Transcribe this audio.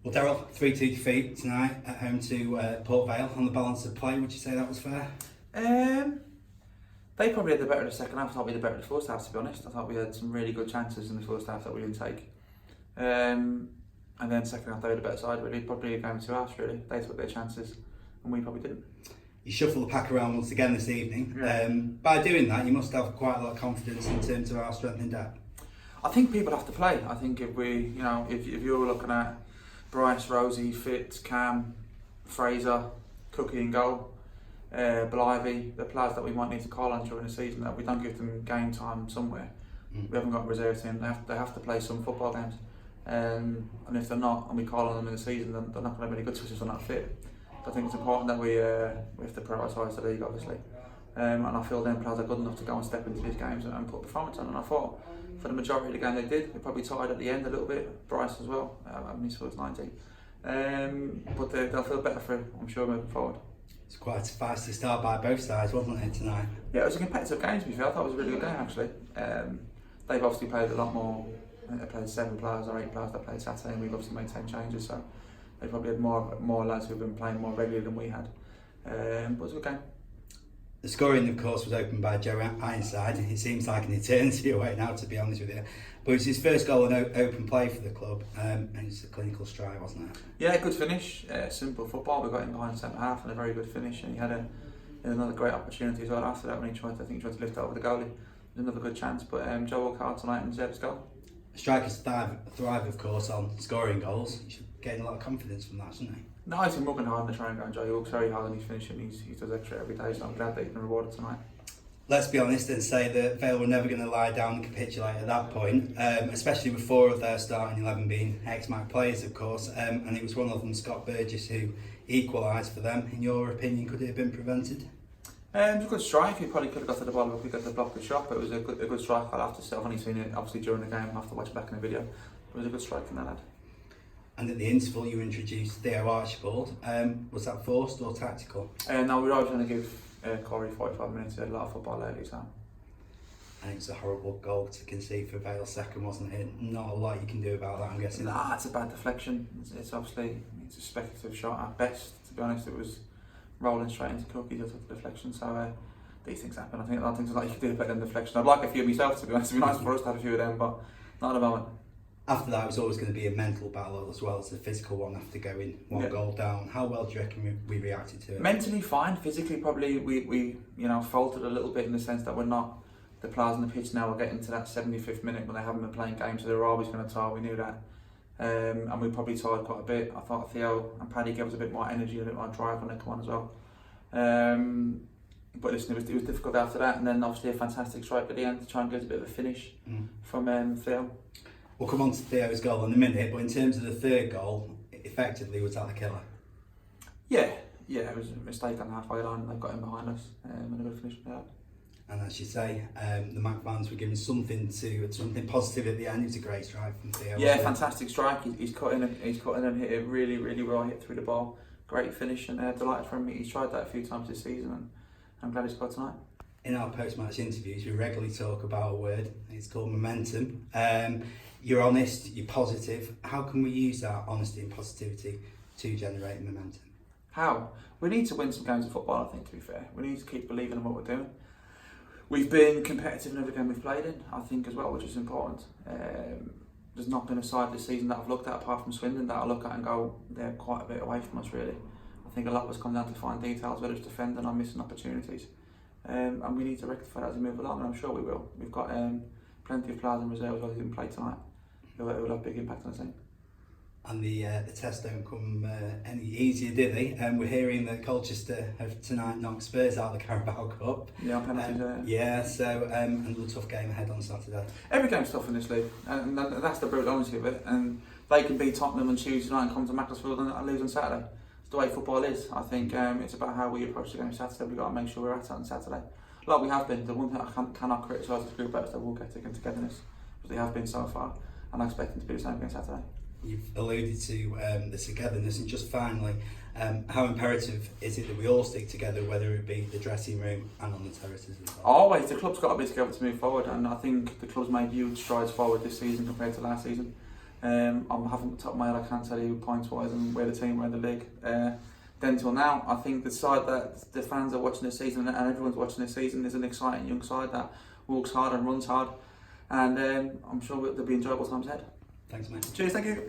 Well, Daryl, 3-2 defeat tonight at home to Port Vale. On the balance of play, would you say that was fair? They probably had the better of the second half. I thought we had the better of the first half, to be honest. I thought we had some really good chances in the first half that we didn't take. And then second half they had a better side, really. Probably a game of 2 halves, really. They took their chances and we probably didn't. You shuffle the pack around once again this evening. Yeah. By doing that, you must have quite a lot of confidence in terms of our strength in depth. I think people have to play. I think if you're looking at Bryce, Rosie, Fitz, Cam, Fraser, Cookie in goal, Blythe, the players that we might need to call on during the season, that we don't give them game time somewhere. We haven't got a reserve team. They have to play some football games. And if they're not, and we call on them in the season, then they're not going to have any good to us if they're not fit. So I think it's important that we have to prioritise the league, obviously. And I feel them players are good enough to go and step into these games and put performance on. And I thought for the majority of the game they did. They probably tired at the end a little bit. Bryce as well, having his first 90. But they'll feel better for it, I'm sure, moving forward. It's quite a feisty start by both sides, wasn't it, tonight? Yeah, it was a competitive game, to be fair. I thought it was a really good game, actually. They've obviously played a lot more. I think they played 7 players or 8 players that played Saturday, and we've obviously made 10 changes, so they probably had more lads who've been playing more regularly than we had. But it was a good game. The scoring, of course, was opened by John Ironside. It seems like an eternity away now, to be honest with you. But it was his first goal in open play for the club, and it's a clinical strike, wasn't it? Yeah, good finish. Simple football. We got him behind centre half and a very good finish, and he had another great opportunity as well after that when he tried to lift it over the goalie. It was another good chance, but Joe worked hard tonight and deserved his goal. Strikers thrive, of course, on scoring goals. He should gain a lot of confidence from that, shouldn't he? No, he's been working hard in the training ground, Joe. He works very hard and he's finishing. He does extra every day, so I'm glad that he's been rewarded tonight. Let's be honest and say that Vale were never going to lie down and capitulate at that point, especially with 4 of their starting 11 being ex-Mac players, of course, and it was one of them, Scott Burgess, who equalised for them. In your opinion, could it have been prevented? It was a good strike. He probably could have got to the ball if we got to block the shot, but it was a good strike. I'll have to say, I've only seen it obviously during the game. I'll have to watch it back in the video. It was a good strike from that lad. And at the interval, you introduced Theo Archibald. Was that forced or tactical? No, we were always going to give Corey 45 minutes. He had a lot of football lately, so. And it was a horrible goal to concede for Vale's second, wasn't it? Not a lot you can do about that, I'm guessing. Nah, it's a bad deflection. It's obviously a speculative shot at best. To be honest, it was rolling straight into Cookie just with the deflection. So these things happen. I think things like you can do better than deflection. I'd like a few myself, to be honest. It'd be nice for us to have a few of them, but not at the moment. After that, it was always going to be a mental battle as well as a physical one after going one goal down. How well do you reckon we reacted to it? Mentally fine. Physically, probably we faltered a little bit in the sense that we're not the players on the pitch now are getting to that 75th minute when they haven't been playing games, so they were always going to tire. We knew that, and we probably tired quite a bit. I thought Theo and Paddy gave us a bit more energy, a bit more drive when they come on as well. But listen, it was difficult after that, and then obviously a fantastic strike at the end to try and get a bit of a finish from Theo. We'll come on to Theo's goal in a minute, but in terms of the third goal, effectively, was that the killer? Yeah, it was a mistake on the halfway line, and they got him behind us, and a good finish from there. And as you say, the Mac fans were given something positive at the end. It was a great strike from Theo. Yeah, fantastic strike. He's cut in and hit it really, really well. Hit through the ball. Great finish, and delighted for him. He's tried that a few times this season, and I'm glad he scored tonight. In our post-match interviews, we regularly talk about a word. It's called momentum. You're honest, you're positive. How can we use that honesty and positivity to generate momentum? How? We need to win some games of football, I think, to be fair. We need to keep believing in what we're doing. We've been competitive in every game we've played in, I think, as well, which is important. There's not been a side this season that I've looked at, apart from Swindon, that I look at and go, they're quite a bit away from us, really. I think a lot of us come down to fine details, whether it's defending or missing opportunities. And we need to rectify that as we move along, and I'm sure we will. We've got plenty of players in reserve who didn't play tonight. It will have a big impact on the team. And the tests don't come any easier, do they? We're hearing that Colchester have tonight knocked Spurs out of the Carabao Cup. Yeah, penalties. Yeah, so another tough game ahead on Saturday. Every game's tough in this league, and that's the brutal honesty of it. And they can beat Tottenham on Tuesday night and come to Macclesfield and lose on Saturday. It's the way football is. I think it's about how we approach the game Saturday. We've got to make sure we're at it on Saturday. Like we have been. The one thing I cannot criticise this group about is their work ethic and togetherness, but they have been so far, and I expect them to be the same against Saturday. You've alluded to the togetherness, and just finally, how imperative is it that we all stick together, whether it be the dressing room and on the terraces as well? Always, the club's got to be together to move forward, and I think the club's made huge strides forward this season compared to last season. I haven't got the top of my head, I can't tell you points wise and where the team were in the league. Then till now, I think the side that the fans are watching this season and everyone's watching this season is an exciting young side that works hard and runs hard, and I'm sure there'll be enjoyable times ahead. Thanks, mate. Cheers, thank you.